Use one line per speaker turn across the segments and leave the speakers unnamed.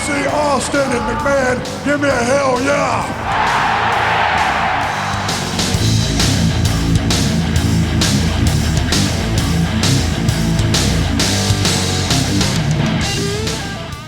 see Austin and McMahon. Give me a hell yeah!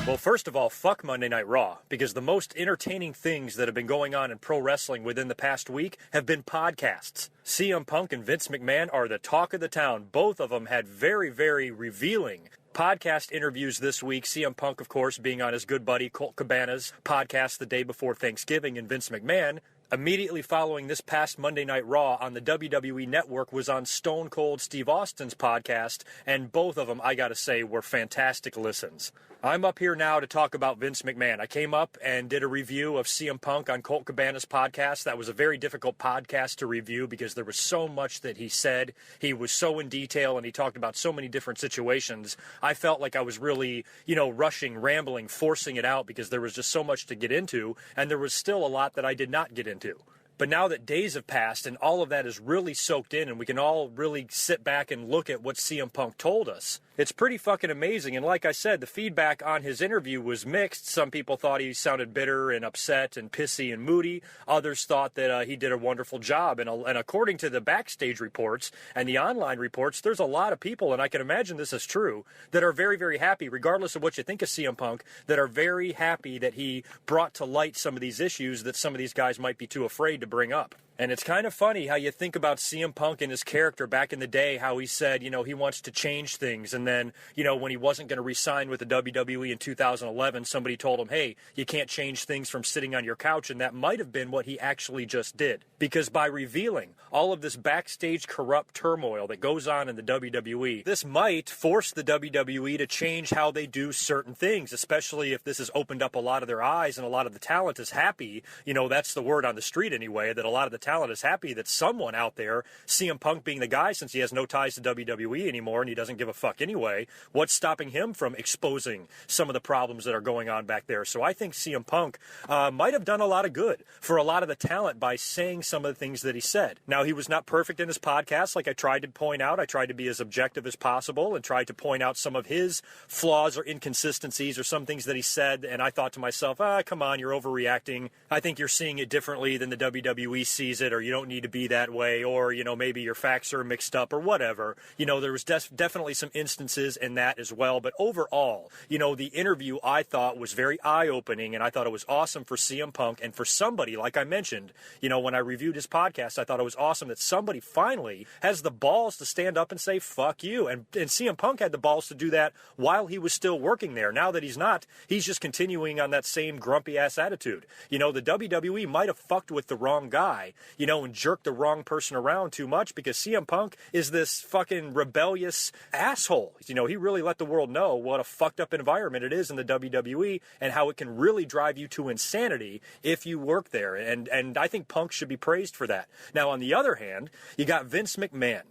Well, first of all, fuck Monday Night Raw, because the most entertaining things that have been going on in pro wrestling within the past week have been podcasts. CM Punk and Vince McMahon are the talk of the town. Both of them had very, very revealing podcast interviews this week. CM Punk, of course, being on his good buddy Colt Cabana's podcast the day before Thanksgiving, and Vince McMahon, immediately following this past Monday Night Raw on the WWE Network, was on Stone Cold Steve Austin's podcast, and both of them, I gotta say, were fantastic listens. I'm up here now to talk about Vince McMahon. I came up and did a review of CM Punk on Colt Cabana's podcast. That was a very difficult podcast to review because there was so much that he said. He was so in detail, and he talked about so many different situations. I felt like I was really, rushing, rambling, forcing it out because there was just so much to get into, and there was still a lot that I did not get into. But now that days have passed and all of that is really soaked in and we can all really sit back and look at what CM Punk told us, it's pretty fucking amazing. And like I said, the feedback on his interview was mixed. Some people thought he sounded bitter and upset and pissy and moody. Others thought that he did a wonderful job. And according to the backstage reports and the online reports, there's a lot of people, and I can imagine this is true, that are very, very happy, regardless of what you think of CM Punk, that are very happy that he brought to light some of these issues that some of these guys might be too afraid to bring up. And it's kind of funny how you think about CM Punk and his character back in the day, how he said, he wants to change things. And then, when he wasn't going to re-sign with the WWE in 2011, somebody told him, hey, you can't change things from sitting on your couch. And that might have been what he actually just did. Because by revealing all of this backstage corrupt turmoil that goes on in the WWE, this might force the WWE to change how they do certain things, especially if this has opened up a lot of their eyes and a lot of the talent is happy. That's the word on the street anyway, that a lot of the talent is happy that someone out there, CM Punk being the guy, since he has no ties to WWE anymore and he doesn't give a fuck anyway, what's stopping him from exposing some of the problems that are going on back there? So I think CM Punk might have done a lot of good for a lot of the talent by saying some of the things that he said. Now, he was not perfect in his podcast, like I tried to point out. I tried to be as objective as possible and tried to point out some of his flaws or inconsistencies or some things that he said, and I thought to myself, come on, you're overreacting. I think you're seeing it differently than the WWE sees it, or you don't need to be that way, or, maybe your facts are mixed up or whatever. There was definitely some instances in that as well, but overall, the interview I thought was very eye-opening, and I thought it was awesome for CM Punk and for somebody, like I mentioned, when I reviewed his podcast, I thought it was awesome that somebody finally has the balls to stand up and say, fuck you, and CM Punk had the balls to do that while he was still working there. Now that he's not, he's just continuing on that same grumpy-ass attitude. The WWE might have fucked with the wrong guy, and jerked the wrong person around too much, because CM Punk is this fucking rebellious asshole. He really let the world know what a fucked up environment it is in the WWE and how it can really drive you to insanity if you work there. And I think Punk should be praised for that. Now, on the other hand, you got Vince McMahon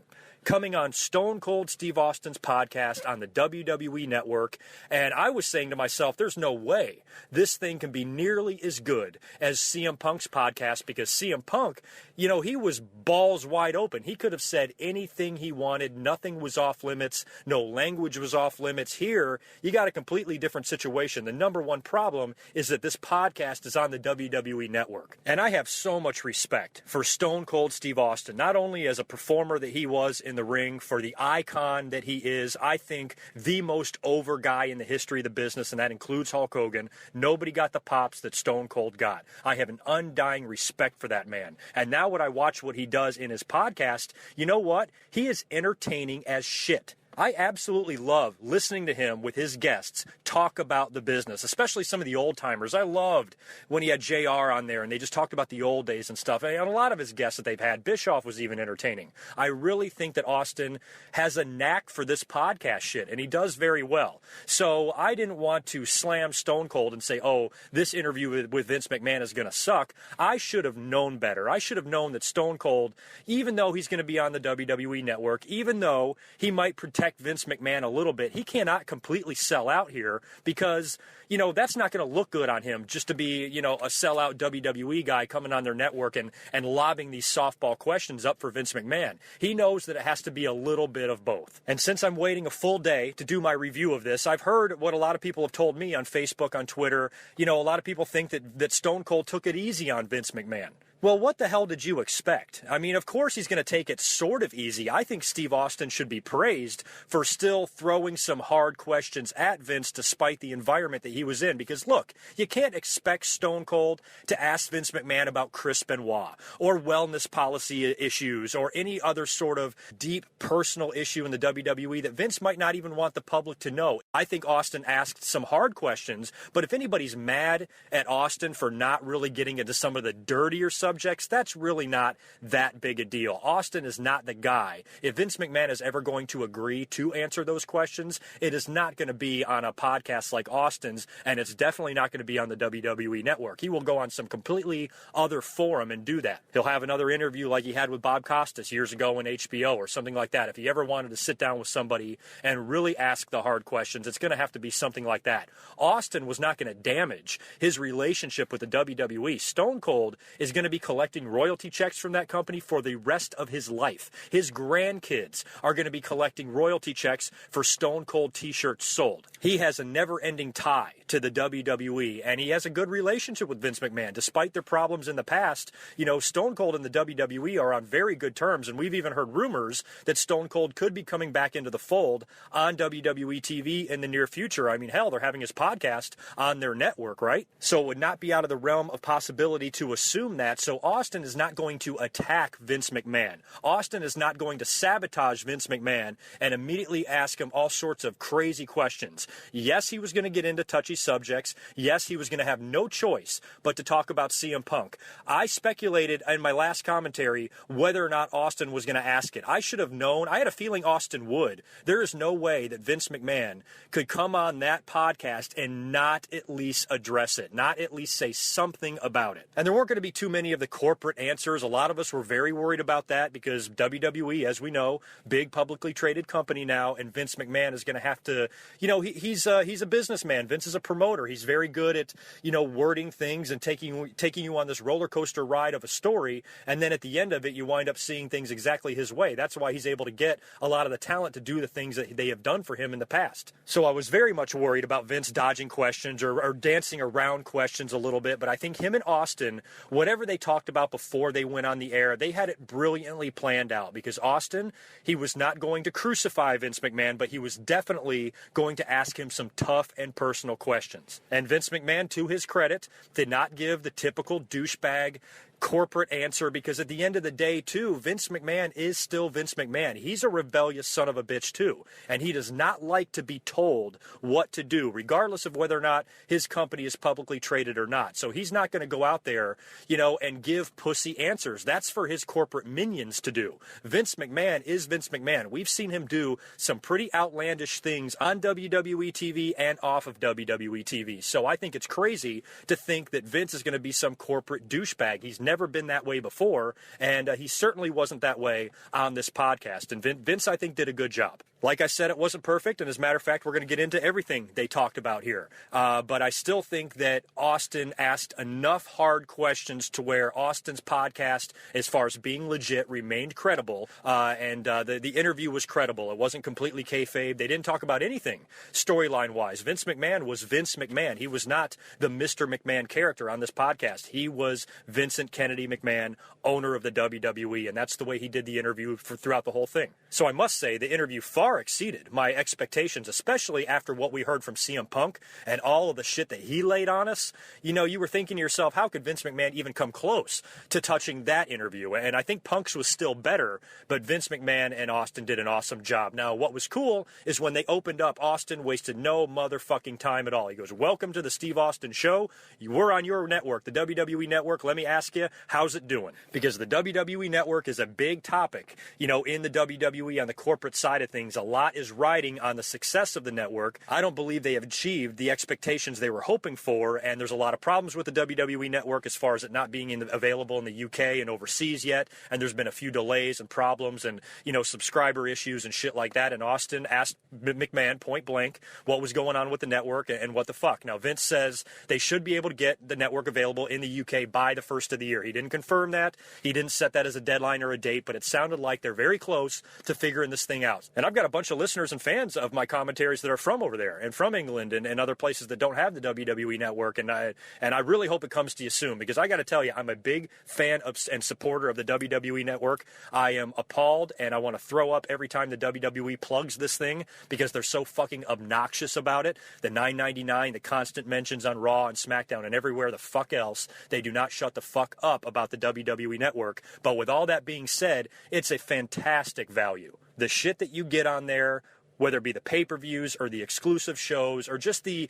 coming on Stone Cold Steve Austin's podcast on the WWE Network, and I was saying to myself, there's no way this thing can be nearly as good as CM Punk's podcast, because CM Punk, he was balls wide open. He could have said anything he wanted. Nothing was off limits. No language was off limits. Here, you got a completely different situation. The number one problem is that this podcast is on the WWE Network, and I have so much respect for Stone Cold Steve Austin, not only as a performer that he was in the ring, for the icon that he is. I think the most over guy in the history of the business, and that includes Hulk Hogan. Nobody got the pops that Stone Cold got. I have an undying respect for that man. And now when I watch what he does in his podcast, you know what? He is entertaining as shit. I absolutely love listening to him with his guests talk about the business, especially some of the old-timers. I loved when he had JR on there, and they just talked about the old days and stuff. And a lot of his guests that they've had, Bischoff was even entertaining. I really think that Austin has a knack for this podcast shit, and he does very well. So I didn't want to slam Stone Cold and say, oh, this interview with Vince McMahon is going to suck. I should have known better. I should have known that Stone Cold, even though he's going to be on the WWE Network, even though he might protect protect Vince McMahon a little bit. He cannot completely sell out here because, that's not going to look good on him just to be, a sellout WWE guy coming on their network and lobbing these softball questions up for Vince McMahon. He knows that it has to be a little bit of both. And since I'm waiting a full day to do my review of this, I've heard what a lot of people have told me on Facebook, on Twitter. A lot of people think that Stone Cold took it easy on Vince McMahon. Well, what the hell did you expect? I mean, of course he's going to take it sort of easy. I think Steve Austin should be praised for still throwing some hard questions at Vince despite the environment that he was in. Because, look, you can't expect Stone Cold to ask Vince McMahon about Chris Benoit or wellness policy issues or any other sort of deep personal issue in the WWE that Vince might not even want the public to know. I think Austin asked some hard questions, but if anybody's mad at Austin for not really getting into some of the dirtier subjects, that's really not that big a deal. Austin is not the guy. If Vince McMahon is ever going to agree to answer those questions, it is not going to be on a podcast like Austin's, and it's definitely not going to be on the WWE Network. He will go on some completely other forum and do that. He'll have another interview like he had with Bob Costas years ago on HBO or something like that. If he ever wanted to sit down with somebody and really ask the hard questions, it's going to have to be something like that. Austin was not going to damage his relationship with the WWE. Stone Cold is going to be collecting royalty checks from that company for the rest of his life. His grandkids are going to be collecting royalty checks for Stone Cold t-shirts sold. He has a never-ending tie to the WWE, and he has a good relationship with Vince McMahon. Despite their problems in the past, Stone Cold and the WWE are on very good terms, and we've even heard rumors that Stone Cold could be coming back into the fold on WWE TV in the near future. I mean, hell, they're having his podcast on their network, right? So it would not be out of the realm of possibility to assume that. So Austin is not going to attack Vince McMahon. Austin is not going to sabotage Vince McMahon and immediately ask him all sorts of crazy questions. Yes, he was going to get into touchy subjects. Yes, he was going to have no choice but to talk about CM Punk. I speculated in my last commentary whether or not Austin was going to ask it. I should have known. I had a feeling Austin would. There is no way that Vince McMahon could come on that podcast and not at least address it, not at least say something about it. And there weren't going to be too many of the corporate answers. A lot of us were very worried about that because WWE, as we know, big publicly traded company now, and Vince McMahon is going to have to, he's a businessman. Vince is a promoter. He's very good at, wording things and taking you on this roller coaster ride of a story, and then at the end of it, you wind up seeing things exactly his way. That's why he's able to get a lot of the talent to do the things that they have done for him in the past. So I was very much worried about Vince dodging questions or dancing around questions a little bit, but I think him and Austin, whatever they talked about before they went on the air, they had it brilliantly planned out because Austin, he was not going to crucify Vince McMahon, but he was definitely going to ask him some tough and personal questions. And Vince McMahon, to his credit, did not give the typical douchebag corporate answer because at the end of the day, too, Vince McMahon is still Vince McMahon. He's a rebellious son of a bitch, too, and he does not like to be told what to do, regardless of whether or not his company is publicly traded or not. So he's not going to go out there, and give pussy answers. That's for his corporate minions to do. Vince McMahon is Vince McMahon. We've seen him do some pretty outlandish things on WWE TV and off of WWE TV. So I think it's crazy to think that Vince is going to be some corporate douchebag. He's never been that way before, and he certainly wasn't that way on this podcast. And Vince, I think, did a good job. Like I said, it wasn't perfect, and as a matter of fact, we're going to get into everything they talked about here. But I still think that Austin asked enough hard questions to where Austin's podcast, as far as being legit, remained credible, and the interview was credible. It wasn't completely kayfabe. They didn't talk about anything storyline-wise. Vince McMahon was Vince McMahon. He was not the Mr. McMahon character on this podcast. He was Vincent Kennedy McMahon, owner of the WWE, and that's the way he did the interview throughout the whole thing. So I must say, the interview far exceeded my expectations, especially after what we heard from CM Punk and all of the shit that he laid on us. You were thinking to yourself, how could Vince McMahon even come close to touching that interview? And I think Punk's was still better, but Vince McMahon and Austin did an awesome job. Now, what was cool is when they opened up, Austin wasted no motherfucking time at all. He goes, "Welcome to the Steve Austin Show. We're on your network, the WWE Network. Let me ask you, how's it doing?" Because the WWE Network is a big topic, in the WWE on the corporate side of things. A lot is riding on the success of the network. I don't believe they have achieved the expectations they were hoping for, and there's a lot of problems with the WWE Network as far as it not being available in the UK and overseas yet, and there's been a few delays and problems and, subscriber issues and shit like that, and Austin asked McMahon point blank what was going on with the network and what the fuck. Now, Vince says they should be able to get the network available in the UK by the first of the year. He didn't confirm that. He didn't set that as a deadline or a date, but it sounded like they're very close to figuring this thing out. And I've got a bunch of listeners and fans of my commentaries that are from over there and from England and other places that don't have the WWE Network, and I really hope it comes to you soon, because I got to tell you, I'm a big fan of and supporter of the WWE Network. I am appalled, and I want to throw up every time the WWE plugs this thing because they're so fucking obnoxious about it. The $9.99, the constant mentions on Raw and SmackDown and everywhere the fuck else, they do not shut the fuck up about the WWE Network. But with all that being said, it's a fantastic value. The shit that you get on there, whether it be the pay-per-views or the exclusive shows or just the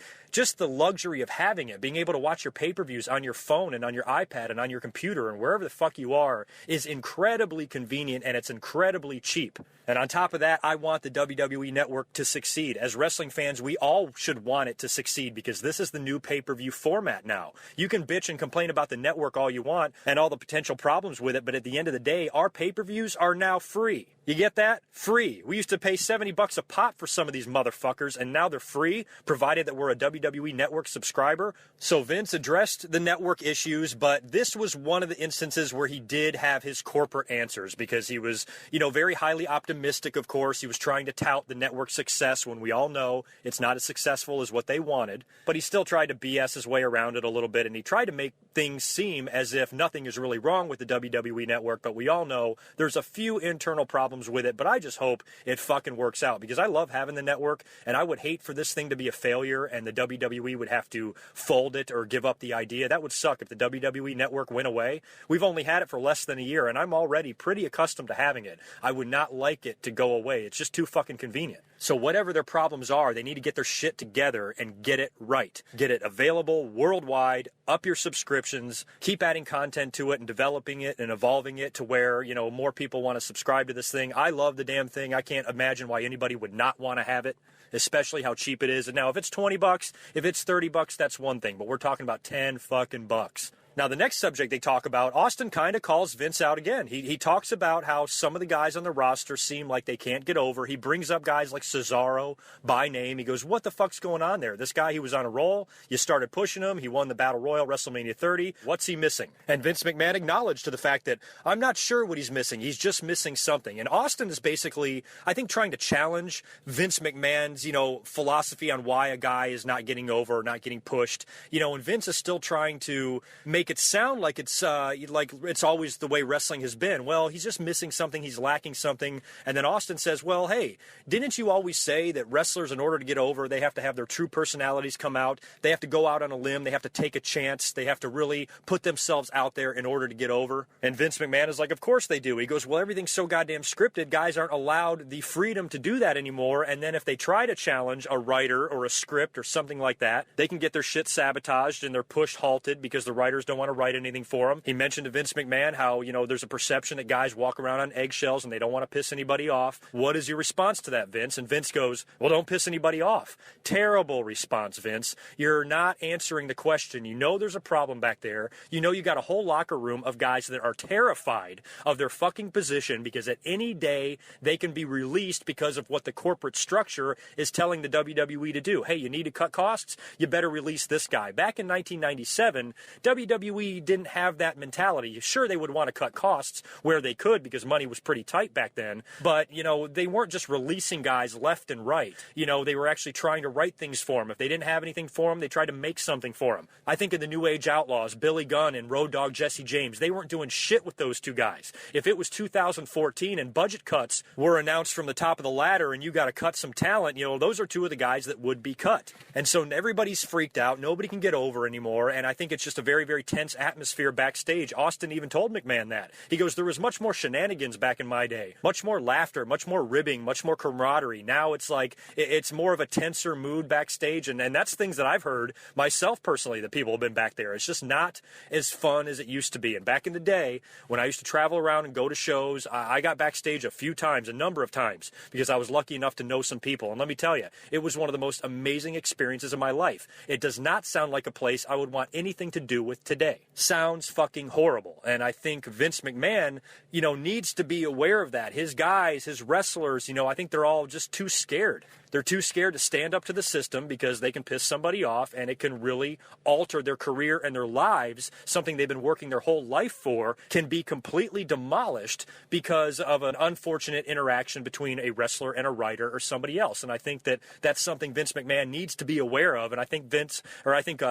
luxury of having it, being able to watch your pay-per-views on your phone and on your iPad and on your computer and wherever the fuck you are, is incredibly convenient, and it's incredibly cheap. And on top of that, I want the WWE Network to succeed. As wrestling fans, we all should want it to succeed, because this is the new pay-per-view format now. You can bitch and complain about the network all you want and all the potential problems with it, but at the end of the day, our pay-per-views are now free. You get that? Free. We used to pay $70 a pop for some of these motherfuckers, and now they're free, provided that we're a WWE Network subscriber. So Vince addressed the network issues, but this was one of the instances where he did have his corporate answers, because he was, very highly optimistic, of course. He was trying to tout the network's success when we all know it's not as successful as what they wanted. But he still tried to BS his way around it a little bit, and he tried to make things seem as if nothing is really wrong with the WWE Network, but we all know there's a few internal problems with it. But I just hope it fucking works out, because I love having the network, and I would hate for this thing to be a failure and the WWE would have to fold it or give up the idea. That would suck if the WWE Network went away. We've only had it for less than a year, and I'm already pretty accustomed to having it. I would not like it to go away. It's just too fucking convenient. So whatever their problems are, they need to get their shit together and get it right. Get it available worldwide, up your subscriptions, keep adding content to it and developing it and evolving it to where, more people want to subscribe to this thing. I love the damn thing. I can't imagine why anybody would not want to have it, especially how cheap it is. And now if it's $20, if it's $30, that's one thing, but we're talking about 10 fucking bucks. Now, the next subject they talk about, Austin kind of calls Vince out again. He talks about how some of the guys on the roster seem like they can't get over. He brings up guys like Cesaro by name. He goes, what the fuck's going on there? This guy, he was on a roll. You started pushing him. He won the Battle Royal, WrestleMania 30. What's he missing? And Vince McMahon acknowledged to the fact that, I'm not sure what he's missing. He's just missing something. And Austin is basically, I think, trying to challenge Vince McMahon's, philosophy on why a guy is not getting over or not getting pushed. And Vince is still trying to make it sound like it's always the way wrestling has been. Well, he's just missing something. He's lacking something. And then Austin says, well, hey, didn't you always say that wrestlers, in order to get over, they have to have their true personalities come out. They have to go out on a limb. They have to take a chance. They have to really put themselves out there in order to get over. And Vince McMahon is like, of course they do. He goes, well, everything's so goddamn scripted. Guys aren't allowed the freedom to do that anymore. And then if they try to challenge a writer or a script or something like that, they can get their shit sabotaged and their push halted because the writers don't want to write anything for them. He mentioned to Vince McMahon how, there's a perception that guys walk around on eggshells and they don't want to piss anybody off. What is your response to that, Vince? And Vince goes, well, don't piss anybody off. Terrible response, Vince. You're not answering the question. There's a problem back there. You got a whole locker room of guys that are terrified of their fucking position because at any day they can be released because of what the corporate structure is telling the WWE to do. Hey, you need to cut costs? You better release this guy. Back in 1997, WWE didn't have that mentality. Sure, they would want to cut costs where they could because money was pretty tight back then, but, they weren't just releasing guys left and right. They were actually trying to write things for them. If they didn't have anything for them, they tried to make something for them. I think in the New Age Outlaws, Billy Gunn and Road Dogg Jesse James, they weren't doing shit with those two guys. If it was 2014 and budget cuts were announced from the top of the ladder and you got to cut some talent, those are two of the guys that would be cut. And so everybody's freaked out. Nobody can get over anymore, and I think it's just a very, very tense atmosphere backstage. Austin even told McMahon that. He goes, there was much more shenanigans back in my day, much more laughter, much more ribbing, much more camaraderie. Now it's like, it's more of a tenser mood backstage, and that's things that I've heard myself personally, that people have been back there. It's just not as fun as it used to be. And back in the day, when I used to travel around and go to shows, I got backstage a number of times, because I was lucky enough to know some people. And let me tell you, it was one of the most amazing experiences of my life. It does not sound like a place I would want anything to do with today. Sounds fucking horrible. And I think Vince McMahon, needs to be aware of that. His guys, his wrestlers, I think they're all just too scared. They're too scared to stand up to the system, because they can piss somebody off and it can really alter their career and their lives. Something they've been working their whole life for can be completely demolished because of an unfortunate interaction between a wrestler and a writer or somebody else. And I think that that's something Vince McMahon needs to be aware of. And I think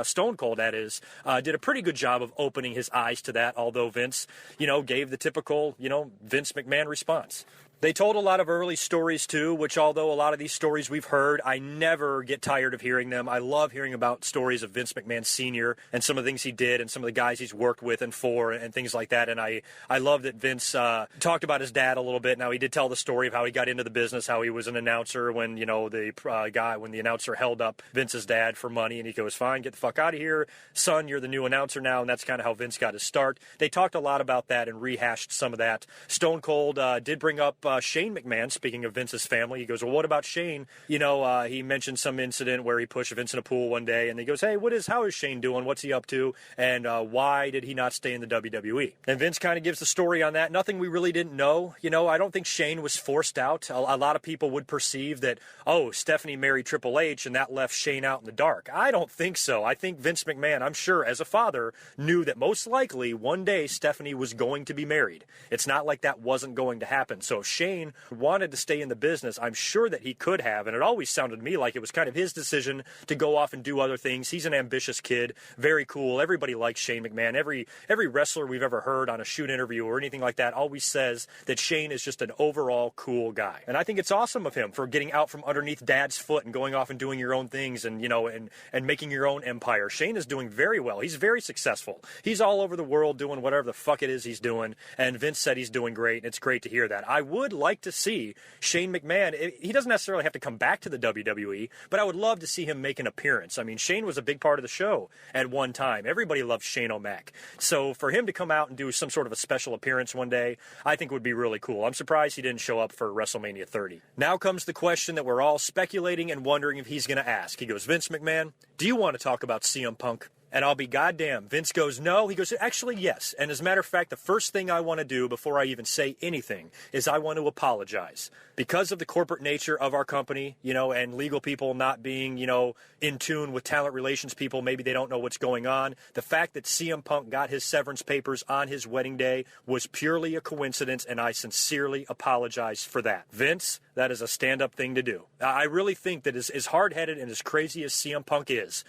Stone Cold, that is, did a pretty good job of opening his eyes to that, although Vince, gave the typical, Vince McMahon response. They told a lot of early stories, too, which, although a lot of these stories we've heard, I never get tired of hearing them. I love hearing about stories of Vince McMahon Sr. and some of the things he did and some of the guys he's worked with and for and things like that. And I love that Vince talked about his dad a little bit. Now, he did tell the story of how he got into the business, how he was an announcer when, when the announcer held up Vince's dad for money, and he goes, fine, get the fuck out of here. Son, you're the new announcer now, and that's kind of how Vince got his start. They talked a lot about that and rehashed some of that. Stone Cold did bring up Shane McMahon, speaking of Vince's family. He goes, well, what about Shane? He mentioned some incident where he pushed Vince in a pool one day, and he goes, hey, how is Shane doing? What's he up to? And why did he not stay in the WWE? And Vince kind of gives the story on that. Nothing we really didn't know. I don't think Shane was forced out. A lot of people would perceive that, Stephanie married Triple H and that left Shane out in the dark. I don't think so. I think Vince McMahon, I'm sure, as a father, knew that most likely one day Stephanie was going to be married. It's not like that wasn't going to happen. So if Shane wanted to stay in the business, I'm sure that he could have, and it always sounded to me like it was kind of his decision to go off and do other things. He's an ambitious kid, very cool. Everybody likes Shane McMahon. Every wrestler we've ever heard on a shoot interview or anything like that always says that Shane is just an overall cool guy. And I think it's awesome of him for getting out from underneath dad's foot and going off and doing your own things and making your own empire. Shane is doing very well. He's very successful. He's all over the world doing whatever the fuck it is he's doing, and Vince said he's doing great, and it's great to hear that. I would like to see Shane McMahon. He doesn't necessarily have to come back to the WWE, but I would love to see him make an appearance. I mean, Shane was a big part of the show at one time. Everybody loved Shane O'Mac. So for him to come out and do some sort of a special appearance one day, I think would be really cool. I'm surprised he didn't show up for WrestleMania 30. Now comes the question that we're all speculating and wondering if he's going to ask. He goes, Vince McMahon, do you want to talk about CM Punk? And I'll be goddamn. Vince goes, no. He goes, actually, yes. And as a matter of fact, the first thing I want to do before I even say anything is I want to apologize. Because of the corporate nature of our company, and legal people not being, in tune with talent relations people, maybe they don't know what's going on. The fact that CM Punk got his severance papers on his wedding day was purely a coincidence, and I sincerely apologize for that. Vince, that is a stand-up thing to do. I really think that as hard-headed and as crazy as CM Punk is,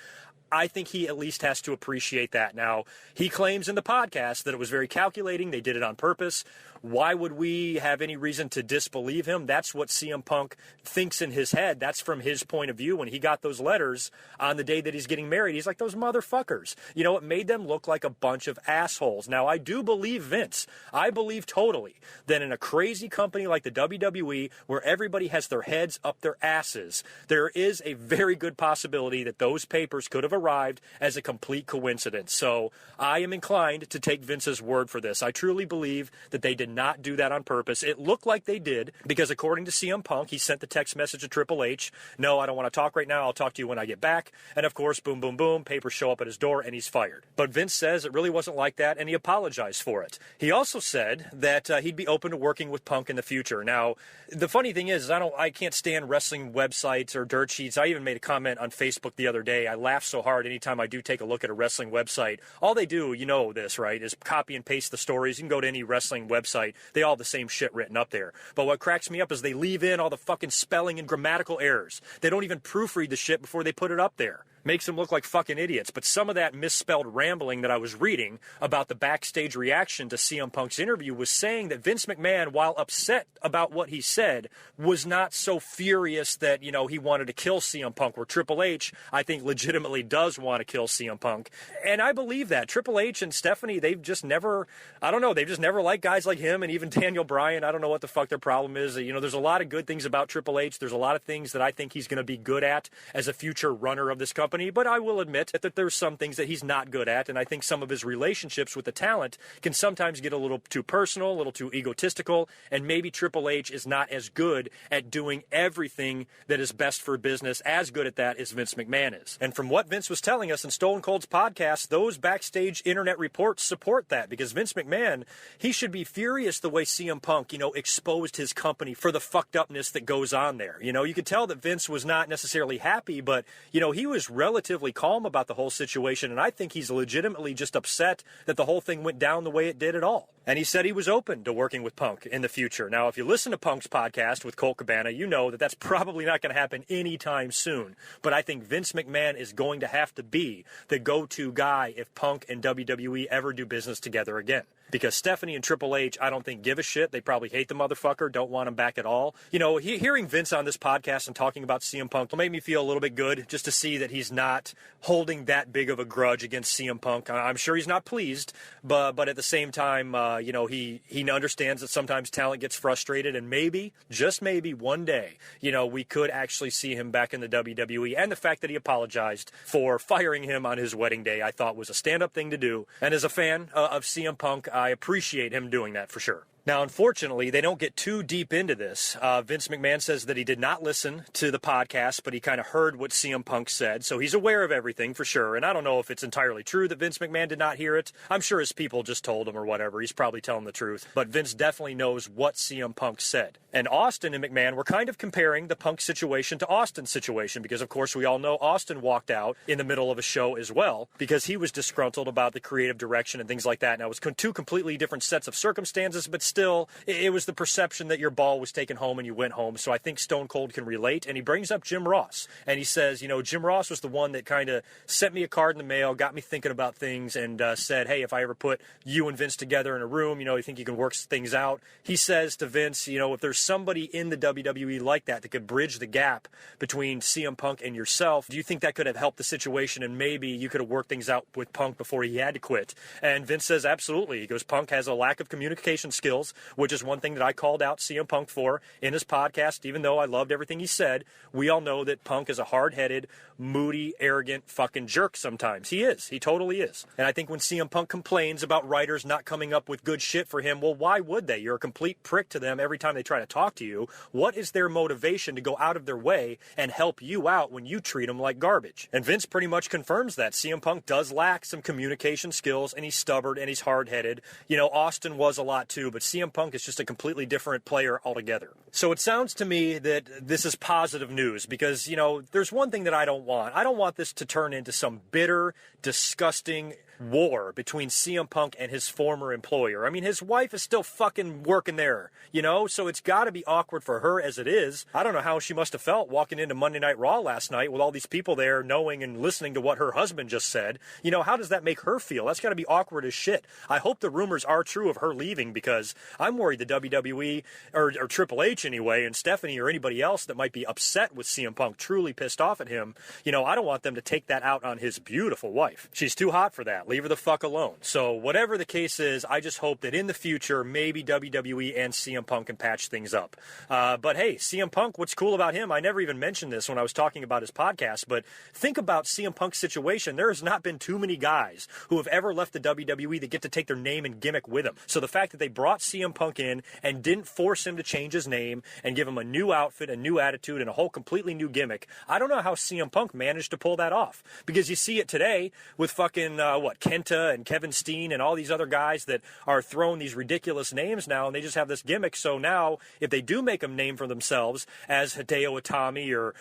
I think he at least has to appreciate that. Now, he claims in the podcast that it was very calculating. They did it on purpose. Why would we have any reason to disbelieve him? That's what CM Punk thinks in his head. That's from his point of view. When he got those letters on the day that he's getting married, he's like, those motherfuckers. It made them look like a bunch of assholes. Now, I do believe Vince. I believe totally that in a crazy company like the WWE, where everybody has their heads up their asses, there is a very good possibility that those papers could have arrived as a complete coincidence. So I am inclined to take Vince's word for this. I truly believe that they did not do that on purpose. It looked like they did, because according to CM Punk, he sent the text message to Triple H, no, I don't want to talk right now, I'll talk to you when I get back. And of course, boom, boom, boom, papers show up at his door and he's fired. But Vince says it really wasn't like that, and he apologized for it. He also said that he'd be open to working with Punk in the future. Now, the funny thing is I can't stand wrestling websites or dirt sheets. I even made a comment on Facebook the other day. I laugh so hard anytime I do take a look at a wrestling website. All they do, this, right, is copy and paste the stories. You can go to any wrestling website. They all have the same shit written up there. But what cracks me up is they leave in all the fucking spelling and grammatical errors. They don't even proofread the shit before they put it up there. makes them look like fucking idiots. But some of that misspelled rambling that I was reading about the backstage reaction to CM Punk's interview was saying that Vince McMahon, while upset about what he said, was not so furious that, you know, he wanted to kill CM Punk, where Triple H, I think, legitimately does want to kill CM Punk. And I believe that. Triple H and Stephanie, they've just never, I don't know, they've just never liked guys like him, and even Daniel Bryan. I don't know what the fuck their problem is. You know, there's a lot of good things about Triple H. There's a lot of things that I think he's going to be good at as a future runner of this company, but I will admit that there's some things that he's not good at, and I think some of his relationships with the talent can sometimes get a little too personal, a little too egotistical, and maybe Triple H is not as good at doing everything that is best for business, as good at that as Vince McMahon is. And from what Vince was telling us in Stone Cold's podcast, those backstage internet reports support that, because Vince McMahon, he should be furious the way CM Punk, you know, exposed his company for the fucked upness that goes on there. You know, you could tell that Vince was not necessarily happy, but, you know, he was relatively calm about the whole situation, and I think he's legitimately just upset that the whole thing went down the way it did at all. And he said he was open to working with Punk in the future. Now, if you listen to Punk's podcast with Colt Cabana, you know that that's probably not going to happen anytime soon. But I think Vince McMahon is going to have to be the go-to guy if Punk and WWE ever do business together again. Because Stephanie and Triple H, I don't think give a shit. They probably hate the motherfucker, don't want him back at all. You know, hearing Vince on this podcast and talking about CM Punk will make me feel a little bit good, just to see that he's not holding that big of a grudge against CM Punk. I'm sure he's not pleased, but at the same time, you know, he understands that sometimes talent gets frustrated, and maybe, just maybe, one day, you know, we could actually see him back in the WWE. And the fact that he apologized for firing him on his wedding day, I thought was a stand-up thing to do. And as a fan of CM Punk, I appreciate him doing that for sure. Now, unfortunately, they don't get too deep into this. Vince McMahon says that he did not listen to the podcast, but he kind of heard what CM Punk said, so he's aware of everything for sure. And I don't know if it's entirely true that Vince McMahon did not hear it. I'm sure his people just told him or whatever. He's probably telling the truth. But Vince definitely knows what CM Punk said. And Austin and McMahon were kind of comparing the Punk situation to Austin's situation, because, of course, we all know Austin walked out in the middle of a show as well, because he was disgruntled about the creative direction and things like that. Now, it was two completely different sets of circumstances, but still, it was the perception that your ball was taken home and you went home. So I think Stone Cold can relate. And he brings up Jim Ross. And he says, you know, Jim Ross was the one that kind of sent me a card in the mail, got me thinking about things, and said, hey, if I ever put you and Vince together in a room, you know, you think you can work things out? He says to Vince, you know, if there's somebody in the WWE like that could bridge the gap between CM Punk and yourself, do you think that could have helped the situation, and maybe you could have worked things out with Punk before he had to quit? And Vince says, absolutely. He goes, Punk has a lack of communication skills, which is one thing that I called out CM Punk for in his podcast. Even though I loved everything he said, we all know that Punk is a hard-headed, moody, arrogant fucking jerk sometimes. He is. He totally is. And I think when CM Punk complains about writers not coming up with good shit for him, well, why would they? You're a complete prick to them every time they try to talk to you. What is their motivation to go out of their way and help you out when you treat them like garbage? And Vince pretty much confirms that. CM Punk does lack some communication skills, and he's stubborn, and he's hard-headed. You know, Austin was a lot too, but CM Punk is just a completely different player altogether. So it sounds to me that this is positive news, because, you know, there's one thing that I don't want. I don't want this to turn into some bitter, disgusting war between CM Punk and his former employer. I mean, his wife is still fucking working there, you know, so it's got to be awkward for her as it is. I don't know how she must have felt walking into Monday Night Raw last night with all these people there knowing and listening to what her husband just said. You know, how does that make her feel? That's got to be awkward as shit. I hope the rumors are true of her leaving, because I'm worried the WWE, or Triple H anyway, and Stephanie or anybody else that might be upset with CM Punk, truly pissed off at him, you know, I don't want them to take that out on his beautiful wife. She's too hot for that. Leave her the fuck alone. So whatever the case is, I just hope that in the future, maybe WWE and CM Punk can patch things up. But hey, CM Punk, what's cool about him, I never even mentioned this when I was talking about his podcast, but think about CM Punk's situation. There has not been too many guys who have ever left the WWE that get to take their name and gimmick with them. So the fact that they brought CM Punk in and didn't force him to change his name and give him a new outfit, a new attitude, and a whole completely new gimmick, I don't know how CM Punk managed to pull that off. Because you see it today with fucking, Kenta and Kevin Steen and all these other guys that are throwing these ridiculous names now, and they just have this gimmick. So now, if they do make a name for themselves as Hideo Itami or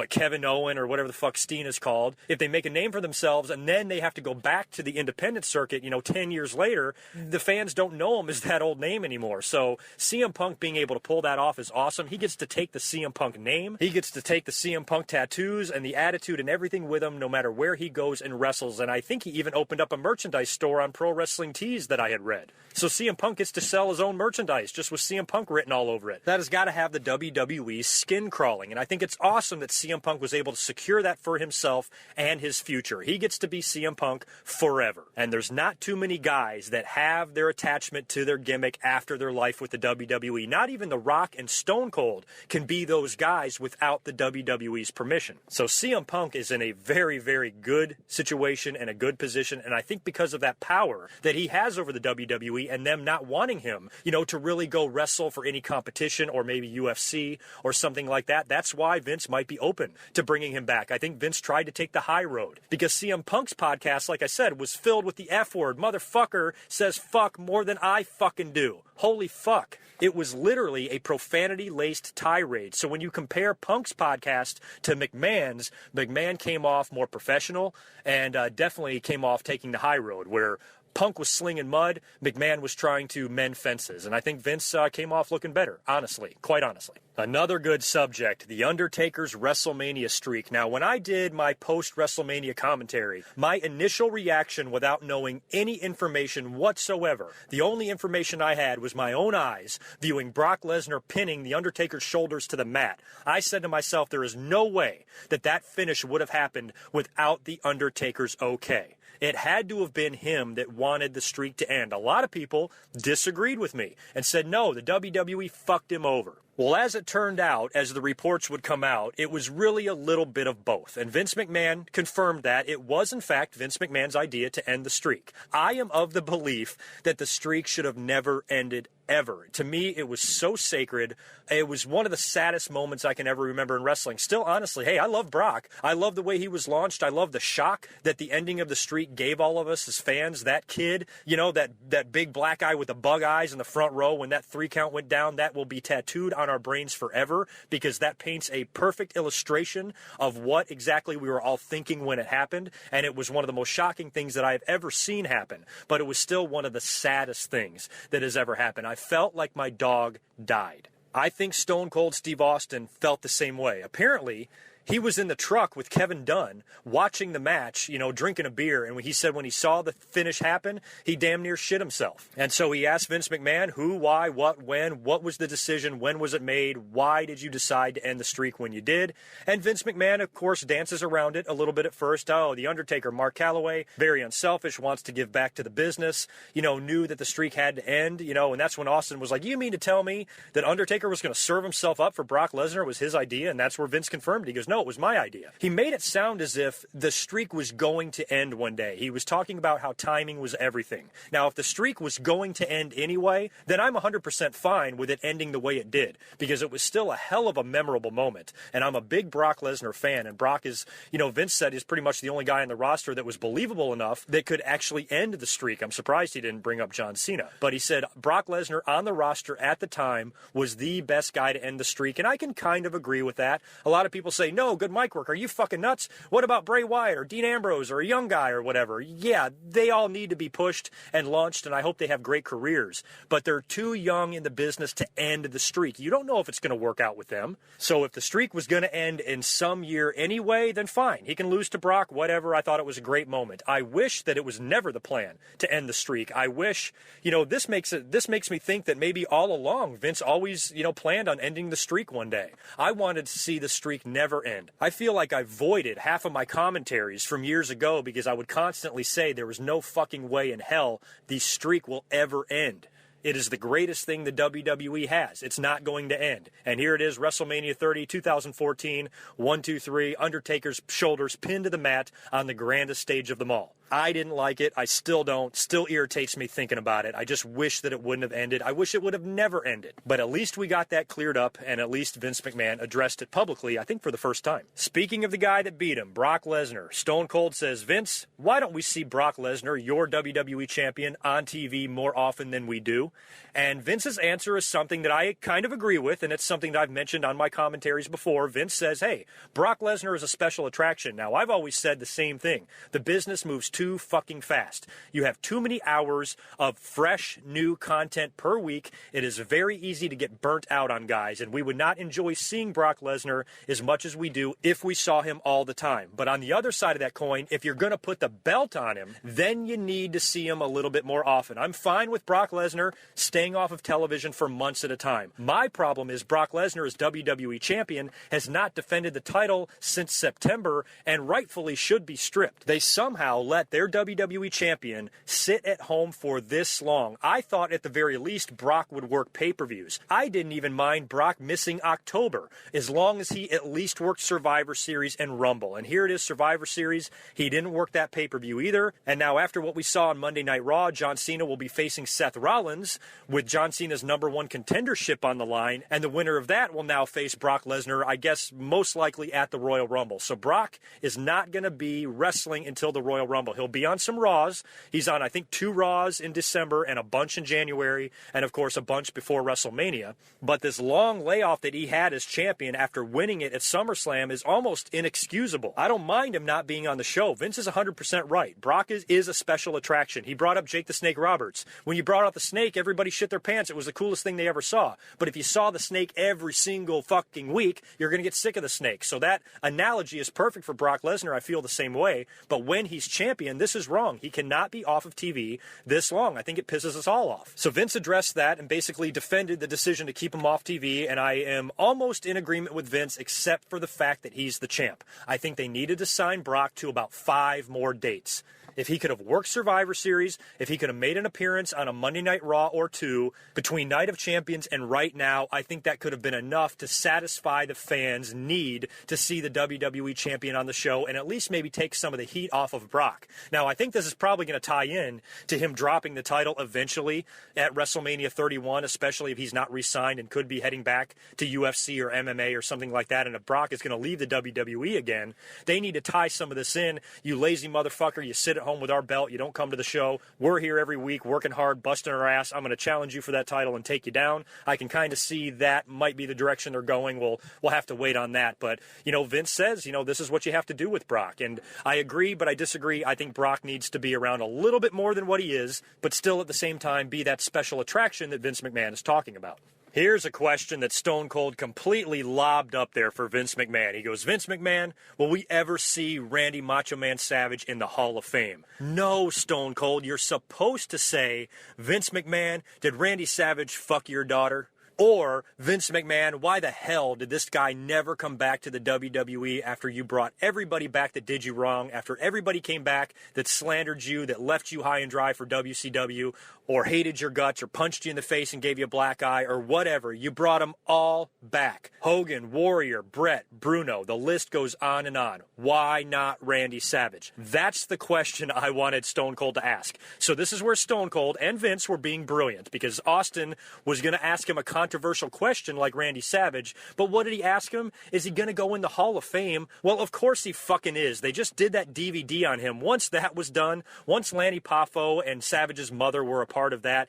Kevin Owen or whatever the fuck Steen is called, if they make a name for themselves and then they have to go back to the independent circuit, 10 years later, the fans don't know him as that old name anymore. So CM Punk being able to pull that off is awesome. He gets to take the CM Punk name. He gets to take the CM Punk tattoos and the attitude and everything with him no matter where he goes and wrestles. And I think he even opened up a merchandise store on Pro Wrestling Tees that I had read. So CM Punk gets to sell his own merchandise just with CM Punk written all over it. That has got to have the WWE skin crawling. And I think it's awesome that CM Punk was able to secure that for himself and his future. He gets to be CM Punk forever. And there's not too many guys that have their attachment to their gimmick after their life with the WWE. Not even The Rock and Stone Cold can be those guys without the WWE's permission. So CM Punk is in a very, very good situation and a good position. And I think because of that power that he has over the WWE and them not wanting him, to really go wrestle for any competition or maybe UFC or something like that, that's why Vince might be open to bringing him back. I think Vince tried to take the high road because CM Punk's podcast, like I said, was filled with the F word. Motherfucker says fuck more than I fucking do. Holy fuck. It was literally a profanity-laced tirade. So when you compare Punk's podcast to McMahon's, McMahon came off more professional and definitely came off taking the high road, where Punk was slinging mud, McMahon was trying to mend fences. And I think Vince came off looking better, honestly, quite honestly. Another good subject, The Undertaker's WrestleMania streak. Now, when I did my post-WrestleMania commentary, my initial reaction without knowing any information whatsoever, the only information I had was my own eyes viewing Brock Lesnar pinning The Undertaker's shoulders to the mat. I said to myself, there is no way that finish would have happened without The Undertaker's okay. It had to have been him that wanted the streak to end. A lot of people disagreed with me and said, no, the WWE fucked him over. Well, as it turned out, as the reports would come out, it was really a little bit of both. And Vince McMahon confirmed that it was, in fact, Vince McMahon's idea to end the streak. I am of the belief that the streak should have never ended ever. To me, it was so sacred. It was one of the saddest moments I can ever remember in wrestling. Still, honestly, hey, I love Brock. I love the way he was launched. I love the shock that the ending of the streak gave all of us as fans. That kid, that big black guy with the bug eyes in the front row, when that 3 count went down, that will be tattooed on our brains forever, because that paints a perfect illustration of what exactly we were all thinking when it happened. And it was one of the most shocking things that I have ever seen happen. But it was still one of the saddest things that has ever happened. I felt like my dog died. I think Stone Cold Steve Austin felt the same way. Apparently, he was in the truck with Kevin Dunn watching the match, drinking a beer. And he said when he saw the finish happen, he damn near shit himself. And so he asked Vince McMahon who, why, what, when, what was the decision, when was it made, why did you decide to end the streak when you did? And Vince McMahon, of course, dances around it a little bit at first. Oh, The Undertaker, Mark Calloway, very unselfish, wants to give back to the business, knew that the streak had to end, and that's when Austin was like, you mean to tell me that Undertaker was going to serve himself up for Brock Lesnar? It was his idea, and that's where Vince confirmed it. He goes, no, it was my idea. He made it sound as if the streak was going to end one day. He was talking about how timing was everything. Now, if the streak was going to end anyway, then I'm 100% fine with it ending the way it did, because it was still a hell of a memorable moment. And I'm a big Brock Lesnar fan, and Brock is, Vince said he's pretty much the only guy on the roster that was believable enough that could actually end the streak. I'm surprised he didn't bring up John Cena. But he said Brock Lesnar on the roster at the time was the best guy to end the streak, and I can kind of agree with that. A lot of people say, no, GoodMicWork, are you fucking nuts? What about Bray Wyatt or Dean Ambrose or a young guy or whatever? Yeah, they all need to be pushed and launched, and I hope they have great careers. But they're too young in the business to end the streak. You don't know if it's going to work out with them. So if the streak was going to end in some year anyway, then fine. He can lose to Brock, whatever. I thought it was a great moment. I wish that it was never the plan to end the streak. I wish, this makes me think that maybe all along Vince always, planned on ending the streak one day. I wanted to see the streak never end. I feel like I voided half of my commentaries from years ago because I would constantly say there was no fucking way in hell the streak will ever end. It is the greatest thing the WWE has. It's not going to end. And here it is, WrestleMania 30, 2014, 1, 2, 3, Undertaker's shoulders pinned to the mat on the grandest stage of them all. I didn't like it. I still don't. Still irritates me thinking about it. I just wish that it wouldn't have ended. I wish it would have never ended. But at least we got that cleared up, and at least Vince McMahon addressed it publicly, I think for the first time. Speaking of the guy that beat him, Brock Lesnar, Stone Cold says, Vince, why don't we see Brock Lesnar, your WWE champion, on TV more often than we do? And Vince's answer is something that I kind of agree with, and it's something that I've mentioned on my commentaries before. Vince says, hey, Brock Lesnar is a special attraction. Now, I've always said the same thing. The business moves too fucking fast. You have too many hours of fresh, new content per week. It is very easy to get burnt out on guys, and we would not enjoy seeing Brock Lesnar as much as we do if we saw him all the time. But on the other side of that coin, if you're going to put the belt on him, then you need to see him a little bit more often. I'm fine with Brock Lesnar staying off of television for months at a time. My problem is Brock Lesnar, as WWE champion, has not defended the title since September and rightfully should be stripped. They somehow let their WWE champion sit at home for this long. I thought at the very least Brock would work pay-per-views. I didn't even mind Brock missing October, as long as he at least worked Survivor Series and Rumble. And here it is, Survivor Series. He didn't work that pay-per-view either. And now after what we saw on Monday Night Raw, John Cena will be facing Seth Rollins with John Cena's #1 contendership on the line. And the winner of that will now face Brock Lesnar, I guess most likely at the Royal Rumble. So Brock is not going to be wrestling until the Royal Rumble. He'll be on some Raws. He's on, I think, 2 Raws in December and a bunch in January, and of course a bunch before WrestleMania. But this long layoff that he had as champion after winning it at SummerSlam is almost inexcusable. I don't mind him not being on the show. Vince is 100% right. Brock is a special attraction. He brought up Jake the Snake Roberts. When you brought out the Snake, everybody shit their pants. It was the coolest thing they ever saw. But if you saw the Snake every single fucking week, you're going to get sick of the Snake. So that analogy is perfect for Brock Lesnar. I feel the same way. But when he's champion, this is wrong. He cannot be off of TV this long. I think it pisses us all off. So Vince addressed that and basically defended the decision to keep him off TV, and I am almost in agreement with Vince except for the fact that he's the champ. I think they needed to sign Brock to about 5 more dates. If he could have worked Survivor Series, if he could have made an appearance on a Monday Night Raw or 2 between Night of Champions and right now, I think that could have been enough to satisfy the fans' need to see the WWE champion on the show and at least maybe take some of the heat off of Brock. Now, I think this is probably going to tie in to him dropping the title eventually at WrestleMania 31, especially if he's not re-signed and could be heading back to UFC or MMA or something like that. And if Brock is going to leave the WWE again, they need to tie some of this in. You lazy motherfucker, you sit at home with our belt, you don't come to the show. We're here every week working hard, busting our ass. I'm going to challenge you for that title and take you down. I can kind of see that might be the direction they're going. We'll have to wait on that. But, Vince says, this is what you have to do with Brock. And I agree, but I disagree. I think Brock needs to be around a little bit more than what he is, but still at the same time be that special attraction that Vince McMahon is talking about. Here's a question that Stone Cold completely lobbed up there for Vince McMahon. He goes, Vince McMahon, will we ever see Randy Macho Man Savage in the Hall of Fame? No, Stone Cold, you're supposed to say, Vince McMahon, did Randy Savage fuck your daughter? Or, Vince McMahon, why the hell did this guy never come back to the WWE after you brought everybody back that did you wrong, after everybody came back that slandered you, that left you high and dry for WCW, or hated your guts, or punched you in the face and gave you a black eye, or whatever? You brought them all back. Hogan, Warrior, Brett, Bruno, the list goes on and on. Why not Randy Savage? That's the question I wanted Stone Cold to ask. So this is where Stone Cold and Vince were being brilliant, because Austin was going to ask him a controversial question like Randy Savage, but what did he ask him? Is he going to go in the Hall of Fame? Well, of course he fucking is. They just did that DVD on him. Once that was done, once Lanny Poffo and Savage's mother were a part of that,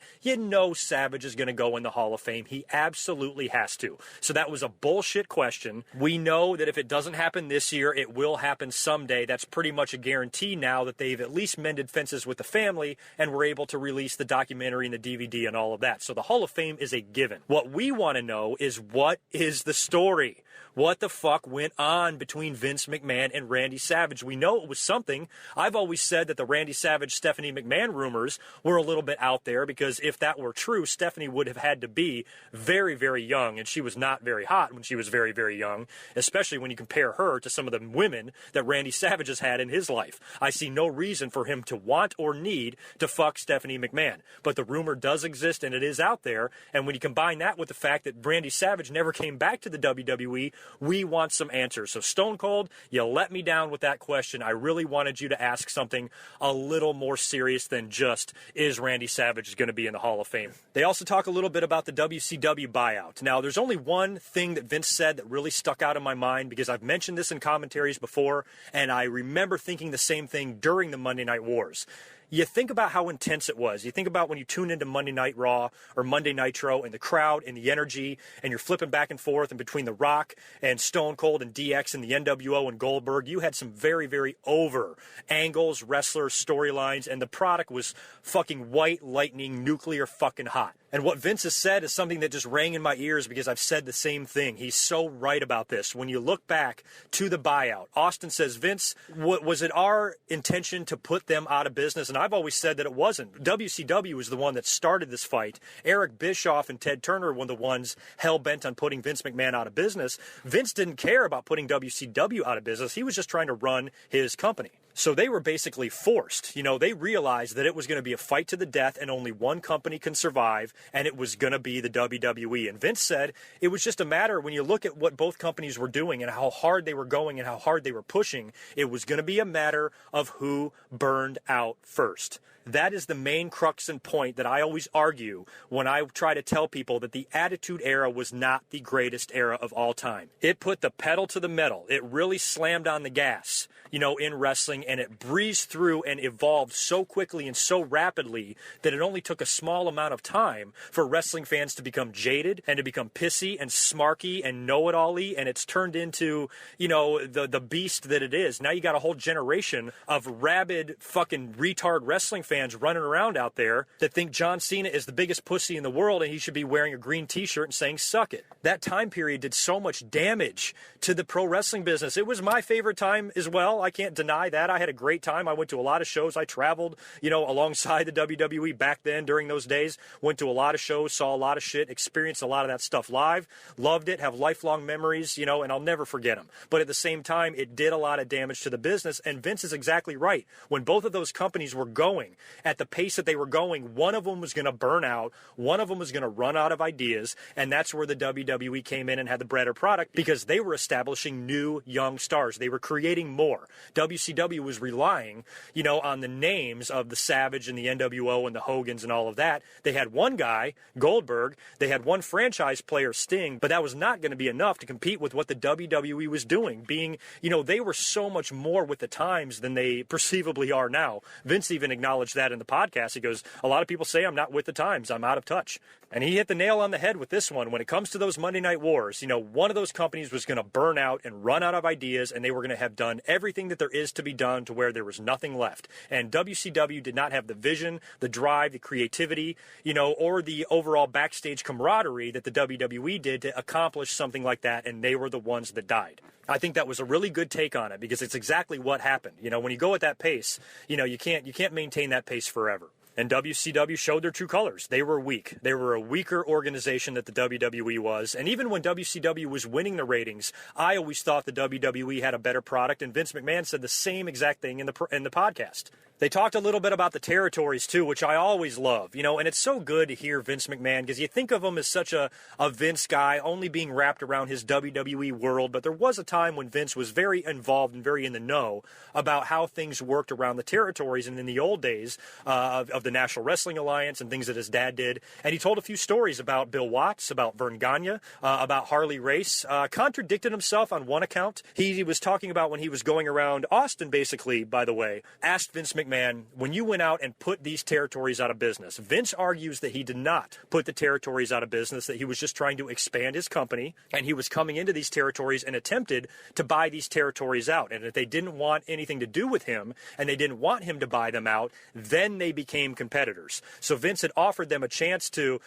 Savage is going to go in the Hall of Fame. He absolutely has to. So that was a bullshit question. We know that if it doesn't happen this year, it will happen someday. That's pretty much a guarantee now that they've at least mended fences with the family and were able to release the documentary and the DVD and all of that. So the Hall of Fame is a given. What we want to know is, what is the story? What the fuck went on between Vince McMahon and Randy Savage? We know it was something. I've always said that the Randy Savage-Stephanie McMahon rumors were a little bit out there, because if that were true, Stephanie would have had to be very, very young, and she was not very hot when she was very, very young, especially when you compare her to some of the women that Randy Savage has had in his life. I see no reason for him to want or need to fuck Stephanie McMahon. But the rumor does exist, and it is out there, and when you combine that with the fact that Randy Savage never came back to the WWE, we want some answers. So Stone Cold, you let me down with that question. I really wanted you to ask something a little more serious than just, is Randy Savage going to be in the Hall of Fame? They also talk a little bit about the WCW buyout. Now, there's only one thing that Vince said that really stuck out in my mind, because I've mentioned this in commentaries before, and I remember thinking the same thing during the Monday Night Wars. You think about how intense it was. You think about when you tune into Monday Night Raw or Monday Nitro and the crowd and the energy, and you're flipping back and forth, and between The Rock and Stone Cold and DX and the NWO and Goldberg, you had some very, very over angles, wrestlers, storylines, and the product was fucking white lightning, nuclear fucking hot. And what Vince has said is something that just rang in my ears, because I've said the same thing. He's so right about this. When you look back to the buyout, Austin says, Vince, was it our intention to put them out of business? And I've always said that it wasn't. WCW was the one that started this fight. Eric Bischoff and Ted Turner were the ones hell-bent on putting Vince McMahon out of business. Vince didn't care about putting WCW out of business. He was just trying to run his company. So they were basically forced. They realized that it was going to be a fight to the death, and only one company can survive, and it was going to be the WWE. And Vince said it was just a matter, when you look at what both companies were doing and how hard they were going and how hard they were pushing, it was going to be a matter of who burned out first. That is the main crux and point that I always argue when I try to tell people that the Attitude Era was not the greatest era of all time. It put the pedal to the metal. It really slammed on the gas, in wrestling, and it breezed through and evolved so quickly and so rapidly that it only took a small amount of time for wrestling fans to become jaded and to become pissy and smarky and know-it-all-y, and it's turned into, the beast that it is. Now you got a whole generation of rabid fucking retard wrestling fans running around out there that think John Cena is the biggest pussy in the world and he should be wearing a green t-shirt and saying suck it. That time period did so much damage to the pro wrestling business. It was my favorite time as well. I can't deny that. I had a great time. I went to a lot of shows. I traveled, alongside the WWE back then during those days. Went to a lot of shows, saw a lot of shit, experienced a lot of that stuff live. Loved it, have lifelong memories, and I'll never forget them. But at the same time, it did a lot of damage to the business, and Vince is exactly right. When both of those companies were going at the pace that they were going, one of them was going to burn out, one of them was going to run out of ideas, and that's where the WWE came in and had the better product, because they were establishing new young stars. They were creating more. WCW was relying, on the names of the Savage and the NWO and the Hogans and all of that. They had one guy, Goldberg. They had one franchise player, Sting, but that was not going to be enough to compete with what the WWE was doing. Being, they were so much more with the times than they perceivably are now. Vince even acknowledged that in the podcast. He goes, a lot of people say I'm not with the times. I'm out of touch. And he hit the nail on the head with this one. When it comes to those Monday Night Wars, one of those companies was going to burn out and run out of ideas, and they were going to have done everything that there is to be done to where there was nothing left. And WCW did not have the vision, the drive, the creativity, or the overall backstage camaraderie that the WWE did to accomplish something like that, and they were the ones that died. I think that was a really good take on it, because it's exactly what happened. When you go at that pace, you can't maintain that pace forever. And WCW showed their true colors. They were weak. They were a weaker organization that the WWE was. And even when WCW was winning the ratings, I always thought the WWE had a better product. And Vince McMahon said the same exact thing in the podcast. They talked a little bit about the territories, too, which I always love, and it's so good to hear Vince McMahon, because you think of him as such a Vince guy, only being wrapped around his WWE world, but there was a time when Vince was very involved and very in the know about how things worked around the territories, and in the old days of the National Wrestling Alliance and things that his dad did, and he told a few stories about Bill Watts, about Vern Gagne, about Harley Race, contradicted himself on one account. He was talking about when he was going around Austin, basically, by the way, asked Vince McMahon, when you went out and put these territories out of business, Vince argues that he did not put the territories out of business, that he was just trying to expand his company, and he was coming into these territories and attempted to buy these territories out. And if they didn't want anything to do with him, and they didn't want him to buy them out, then they became competitors. So Vince had offered them a chance to,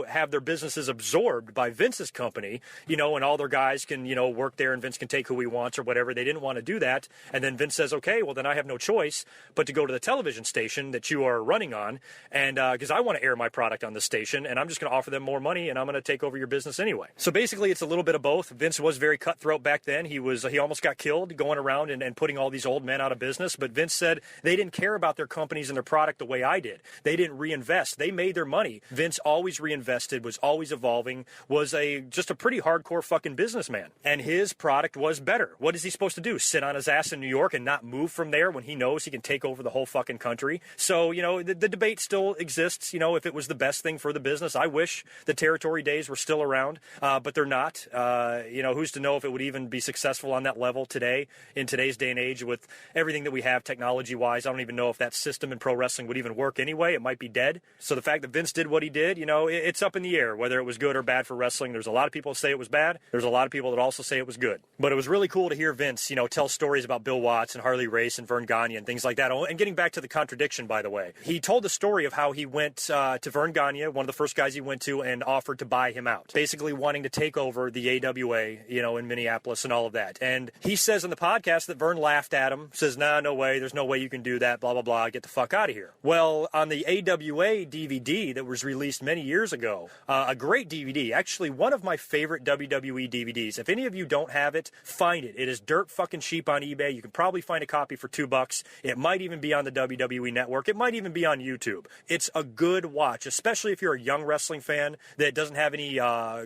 have their businesses absorbed by Vince's company, and all their guys can, work there, and Vince can take who he wants or whatever. They didn't want to do that. And then Vince says, okay, well, then I have no choice but to go go to the television station that you are running on, and because I want to air my product on the station, and I'm just going to offer them more money, and I'm going to take over your business anyway. So basically, it's a little bit of both. Vince was very cutthroat back then. He almost got killed going around and putting all these old men out of business, but Vince said they didn't care about their companies and their product the way I did. They didn't reinvest. They made their money. Vince always reinvested, was always evolving, was just a pretty hardcore fucking businessman. And his product was better. What is he supposed to do? Sit on his ass in New York and not move from there when he knows he can take over the whole fucking country? So, the debate still exists, if it was the best thing for the business. I wish the territory days were still around, but they're not. Who's to know if it would even be successful on that level today, in today's day and age, with everything that we have technology-wise. I don't even know if that system in pro wrestling would even work anyway. It might be dead. So the fact that Vince did what he did, it's up in the air, whether it was good or bad for wrestling. There's a lot of people that say it was bad. There's a lot of people that also say it was good. But it was really cool to hear Vince, tell stories about Bill Watts and Harley Race and Vern Gagne and things like that. Oh, and getting back to the contradiction, by the way, he told the story of how he went to Vern Gagne, one of the first guys he went to, and offered to buy him out, basically wanting to take over the AWA, in Minneapolis and all of that. And he says in the podcast that Vern laughed at him, says, nah, no way, there's no way you can do that, blah, blah, blah, get the fuck out of here. Well, on the AWA DVD that was released many years ago, a great DVD, actually one of my favorite WWE DVDs. If any of you don't have it, find it. It is dirt fucking cheap on eBay. You can probably find a copy for $2. It might even be on the WWE Network. It might even be on YouTube. It's a good watch, especially if you're a young wrestling fan that doesn't have any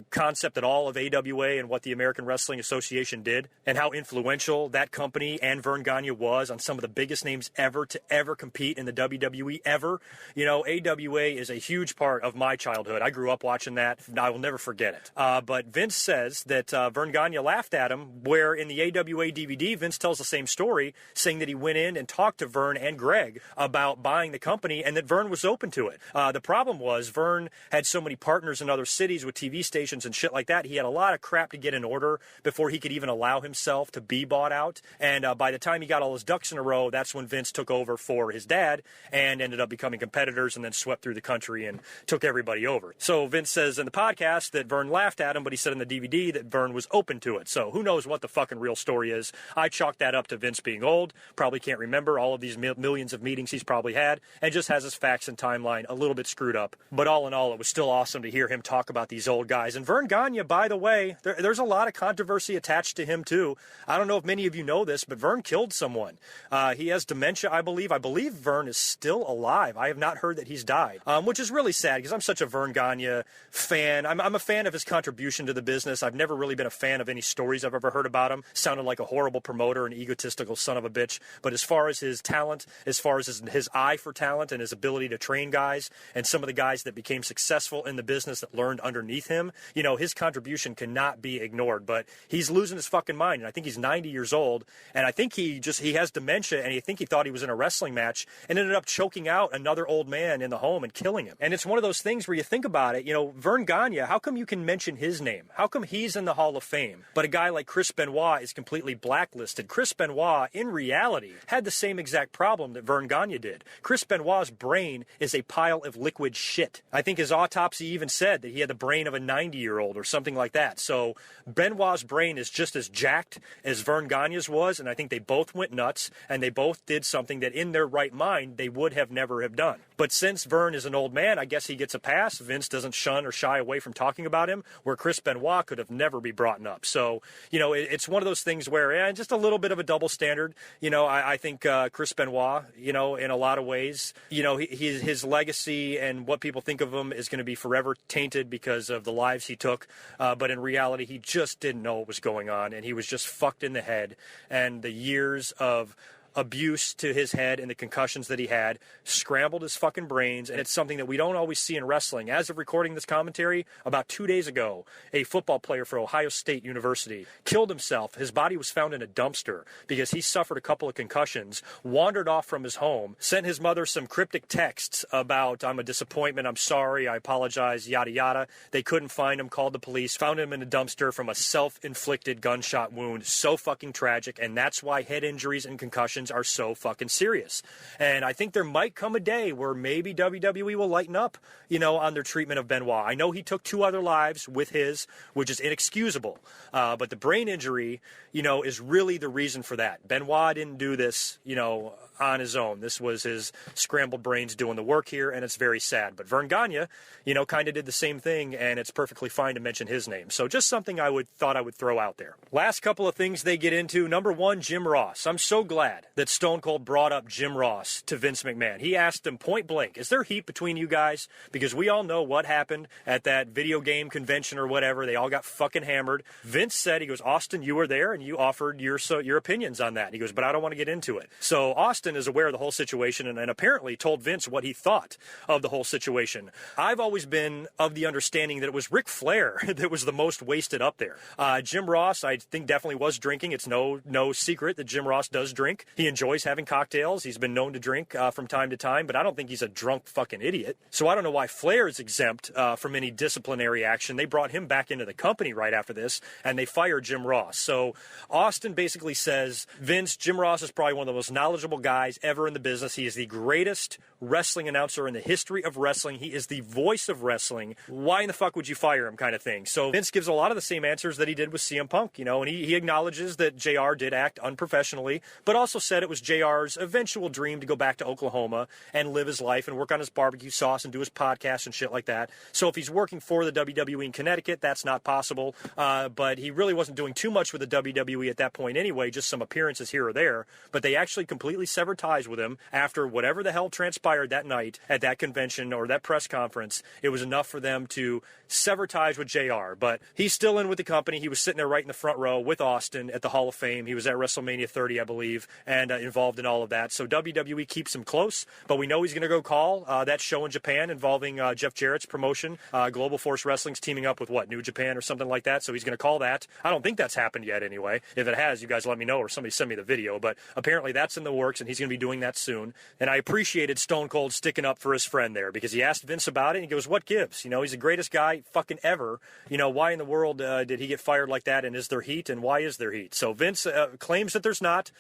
concept at all of AWA and what the American Wrestling Association did and how influential that company and Vern Gagne was on some of the biggest names ever to ever compete in the WWE ever. AWA is a huge part of my childhood. I grew up watching that. I will never forget it. But Vince says that Vern Gagne laughed at him, where in the AWA DVD, Vince tells the same story, saying that he went in and talked to Vern and Greg about buying the company and that Vern was open to it. The problem was Vern had so many partners in other cities with TV stations and shit like that. He had a lot of crap to get in order before he could even allow himself to be bought out. And by the time he got all his ducks in a row, that's when Vince took over for his dad and ended up becoming competitors and then swept through the country and took everybody over. So Vince says in the podcast that Vern laughed at him, but he said in the DVD that Vern was open to it. So who knows what the fucking real story is. I chalk that up to Vince being old, probably can't remember all of these millions of meetings he's probably had, and just has his facts and timeline a little bit screwed up. But all in all, it was still awesome to hear him talk about these old guys. And Vern Gagne, by the way, there's a lot of controversy attached to him too. I don't know if many of you know this, but Vern killed someone. He has dementia, I believe. I believe Vern is still alive. I have not heard that he's died, which is really sad because I'm such a Vern Gagne fan. I'm a fan of his contribution to the business. I've never really been a fan of any stories I've ever heard about him. Sounded like a horrible promoter, an egotistical son of a bitch. But as far as his talent, as far as his eye for talent and his ability to train guys, and some of the guys that became successful in the business that learned underneath him, his contribution cannot be ignored. But he's losing his fucking mind, and I think he's 90 years old, and I think he has dementia, and I think he thought he was in a wrestling match and ended up choking out another old man in the home and killing him. And it's one of those things where you think about it, Vern Gagne, how come you can mention his name? How come he's in the Hall of Fame, but a guy like Chris Benoit is completely blacklisted? Chris Benoit, in reality, had the same exact problem that Vern Gagne did. Chris Benoit's brain is a pile of liquid shit. I think his autopsy even said that he had the brain of a 90-year-old or something like that. So Benoit's brain is just as jacked as Vern Gagne's was, and I think they both went nuts, and they both did something that in their right mind they would have never have done. But since Vern is an old man, I guess he gets a pass. Vince doesn't shun or shy away from talking about him, where Chris Benoit could have never be brought up. So, it's one of those things where, just a little bit of a double standard. I think Chris Benoit, in a lot of ways, his legacy and what people think of him is going to be forever tainted because of the lives he took. But in reality, he just didn't know what was going on, and he was just fucked in the head. And the years of abuse to his head and the concussions that he had scrambled his fucking brains, and it's something that we don't always see in wrestling. As of recording this commentary, about 2 days ago, a football player for Ohio State University killed himself. His body was found in a dumpster because he suffered a couple of concussions, wandered off from his home, sent his mother some cryptic texts about, I'm a disappointment, I'm sorry, I apologize, yada yada. They couldn't find him, called the police, found him in a dumpster from a self-inflicted gunshot wound. So fucking tragic, and that's why head injuries and concussions are so fucking serious. And I think there might come a day where maybe WWE will lighten up, on their treatment of Benoit. I know he took 2 other lives with his, which is inexcusable. But the brain injury, is really the reason for that. Benoit didn't do this, on his own. This was his scrambled brains doing the work here, and it's very sad. But Vern Gagne, kind of did the same thing, and it's perfectly fine to mention his name. So just something thought I would throw out there. Last couple of things they get into. Number one, Jim Ross. I'm so glad that Stone Cold brought up Jim Ross to Vince McMahon. He asked him point blank, is there heat between you guys? Because we all know what happened at that video game convention or whatever. They all got fucking hammered. Vince said, he goes, Austin, you were there and you offered your opinions on that. He goes, but I don't want to get into it. So Austin is aware of the whole situation and apparently told Vince what he thought of the whole situation. I've always been of the understanding that it was Ric Flair that was the most wasted up there. Jim Ross, I think, definitely was drinking. It's no secret that Jim Ross does drink. He enjoys having cocktails. He's been known to drink from time to time, but I don't think he's a drunk fucking idiot. So I don't know why Flair is exempt from any disciplinary action. They brought him back into the company right after this, and they fired Jim Ross. So Austin basically says, Vince, Jim Ross is probably one of the most knowledgeable guys ever in the business. He is the greatest wrestling announcer in the history of wrestling. He is the voice of wrestling. Why in the fuck would you fire him, kind of thing? So Vince gives a lot of the same answers that he did with CM Punk, and he acknowledges that JR did act unprofessionally, but also said it was JR's eventual dream to go back to Oklahoma and live his life and work on his barbecue sauce and do his podcast and shit like that. So if he's working for the WWE in Connecticut, that's not possible. But he really wasn't doing too much with the WWE at that point anyway, just some appearances here or there. But they actually completely severed ties with him after whatever the hell transpired that night at that convention or that press conference. It was enough for them to sever ties with JR. But he's still in with the company. He was sitting there right in the front row with Austin at the Hall of Fame. He was at WrestleMania 30, I believe, and involved in all of that. So WWE keeps him close, but we know he's going to go call that show in Japan involving Jeff Jarrett's promotion. Global Force Wrestling's teaming up with, New Japan or something like that, so he's going to call that. I don't think that's happened yet anyway. If it has, you guys let me know or somebody send me the video, but apparently that's in the works, and he's going to be doing that soon. And I appreciated Stone Cold sticking up for his friend there, because he asked Vince about it, and he goes, what gives? He's the greatest guy fucking ever. Why in the world did he get fired like that, and is there heat, and why is there heat? So Vince claims that there's not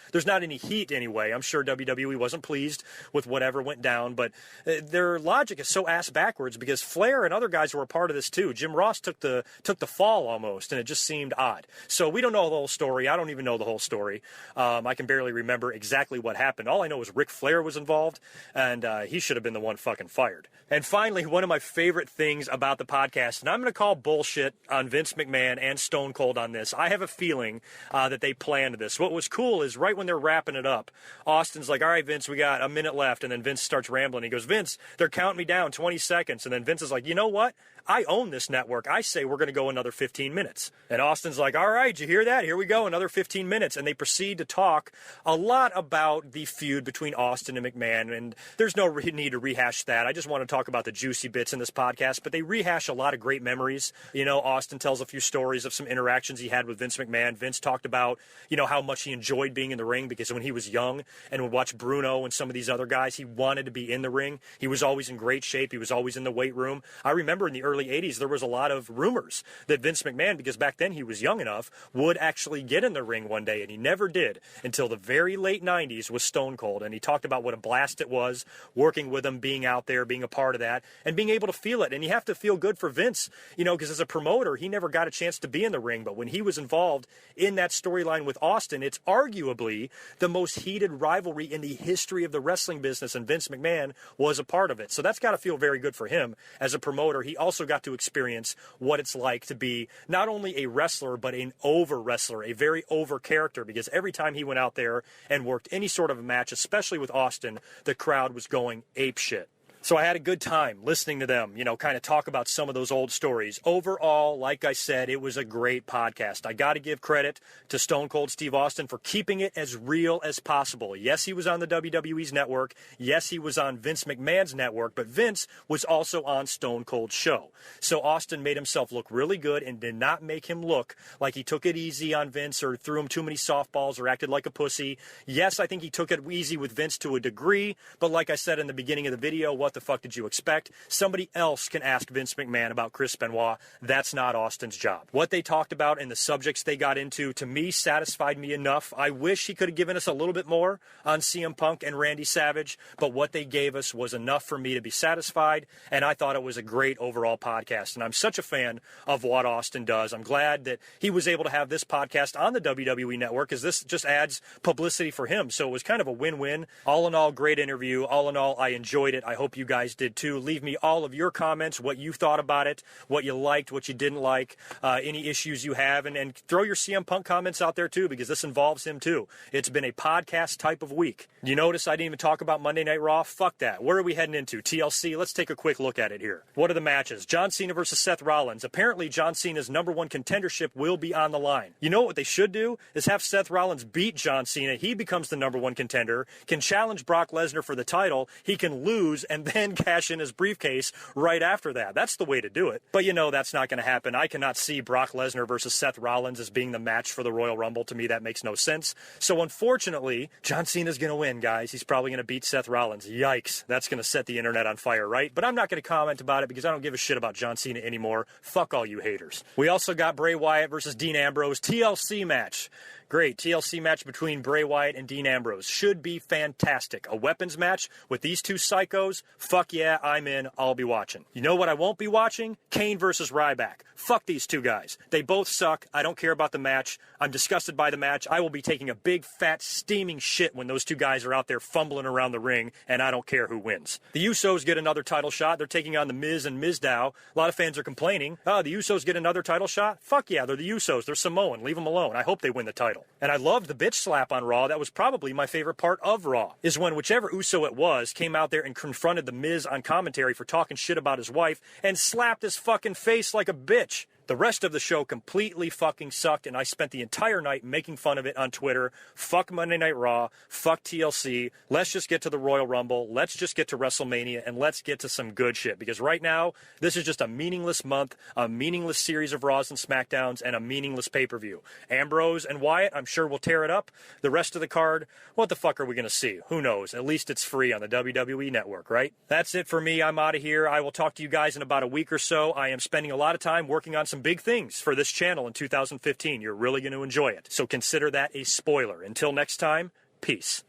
any heat anyway. I'm sure WWE wasn't pleased with whatever went down, but their logic is so ass backwards, because Flair and other guys were a part of this too. Jim Ross took the fall almost, and it just seemed odd. So we don't know the whole story. I don't even know the whole story. I can barely remember exactly what happened. All I know is Ric Flair was involved, and he should have been the one fucking fired. And finally, one of my favorite things about the podcast, and I'm going to call bullshit on Vince McMahon and Stone Cold on this. I have a feeling that they planned this. What was cool is right when they're wrapping it up, Austin's like, all right, Vince, we got a minute left. And then Vince starts rambling. He goes, Vince, they're counting me down 20 seconds. And then Vince is like, you know what? I own this network. I say we're going to go another 15 minutes. And Austin's like, all right, did you hear that? Here we go, another 15 minutes. And they proceed to talk a lot about the feud between Austin and McMahon. And there's no need to rehash that. I just want to talk about the juicy bits in this podcast. But they rehash a lot of great memories. Austin tells a few stories of some interactions he had with Vince McMahon. Vince talked about, how much he enjoyed being in the ring, because when he was young and would watch Bruno and some of these other guys, he wanted to be in the ring. He was always in great shape. He was always in the weight room. I remember in the early 80s, there was a lot of rumors that Vince McMahon, because back then he was young enough, would actually get in the ring one day, and he never did until the very late 90s with Stone Cold. And he talked about what a blast it was working with him, being out there, being a part of that, and being able to feel it. And you have to feel good for Vince, because as a promoter, he never got a chance to be in the ring. But when he was involved in that storyline with Austin, it's arguably the most heated rivalry in the history of the wrestling business, and Vince McMahon was a part of it. So that's got to feel very good for him as a promoter. He also got to experience what it's like to be not only a wrestler, but an over wrestler, a very over character, because every time he went out there and worked any sort of a match, especially with Austin, the crowd was going apeshit. So I had a good time listening to them, kind of talk about some of those old stories. Overall, like I said, it was a great podcast. I got to give credit to Stone Cold Steve Austin for keeping it as real as possible. Yes, he was on the WWE's network. Yes, he was on Vince McMahon's network, but Vince was also on Stone Cold's show. So Austin made himself look really good and did not make him look like he took it easy on Vince or threw him too many softballs or acted like a pussy. Yes, I think he took it easy with Vince to a degree, but like I said in the beginning of the video, what the fuck did you expect? Somebody else can ask Vince McMahon about Chris Benoit. That's not Austin's job. What they talked about and the subjects they got into, to me, satisfied me enough. I wish he could have given us a little bit more on CM Punk and Randy Savage, but what they gave us was enough for me to be satisfied, and I thought it was a great overall podcast. And I'm such a fan of what Austin does. I'm glad that he was able to have this podcast on the WWE Network, because this just adds publicity for him. So it was kind of a win-win. All in all, great interview. All in all, I enjoyed it. I hope you guys did too. Leave me all of your comments, what you thought about it, what you liked, what you didn't like, any issues you have, and throw your CM Punk comments out there too, because this involves him too. It's been a podcast type of week. You notice I didn't even talk about Monday Night Raw? Fuck that. Where are we heading into? TLC? Let's take a quick look at it here. What are the matches? John Cena versus Seth Rollins. Apparently, John Cena's #1 contendership will be on the line. You know what they should do? Is have Seth Rollins beat John Cena. He becomes the #1 contender, can challenge Brock Lesnar for the title, he can lose, and then cash in his briefcase right after that. That's the way to do it. But you know that's not going to happen. I cannot see Brock Lesnar versus Seth Rollins as being the match for the Royal Rumble. To me, that makes no sense. So unfortunately, John Cena's going to win, guys. He's probably going to beat Seth Rollins. Yikes. That's going to set the internet on fire, right? But I'm not going to comment about it because I don't give a shit about John Cena anymore. Fuck all you haters. We also got Bray Wyatt versus Dean Ambrose TLC match. Great. TLC match between Bray Wyatt and Dean Ambrose. Should be fantastic. A weapons match with these two psychos. Fuck yeah, I'm in. I'll be watching. You know what I won't be watching? Kane versus Ryback. Fuck these two guys. They both suck. I don't care about the match. I'm disgusted by the match. I will be taking a big, fat, steaming shit when those two guys are out there fumbling around the ring, and I don't care who wins. The Usos get another title shot. They're taking on The Miz and Mizdow. A lot of fans are complaining. Oh, the Usos get another title shot? Fuck yeah, they're the Usos. They're Samoan. Leave them alone. I hope they win the title. And I loved the bitch slap on Raw. That was probably my favorite part of Raw, is when whichever Uso it was came out there and confronted The Miz on commentary for talking shit about his wife and slapped his fucking face like a bitch. The rest of the show completely fucking sucked, and I spent the entire night making fun of it on Twitter. Fuck Monday Night Raw. Fuck TLC. Let's just get to the Royal Rumble. Let's just get to WrestleMania, and let's get to some good shit. Because right now, this is just a meaningless month, a meaningless series of Raws and SmackDowns, and a meaningless pay-per-view. Ambrose and Wyatt, I'm sure will tear it up. The rest of the card, what the fuck are we going to see? Who knows? At least it's free on the WWE Network, right? That's it for me. I'm out of here. I will talk to you guys in about a week or so. I am spending a lot of time working on some big things for this channel in 2015. You're really going to enjoy it. So consider that a spoiler. Until next time, peace.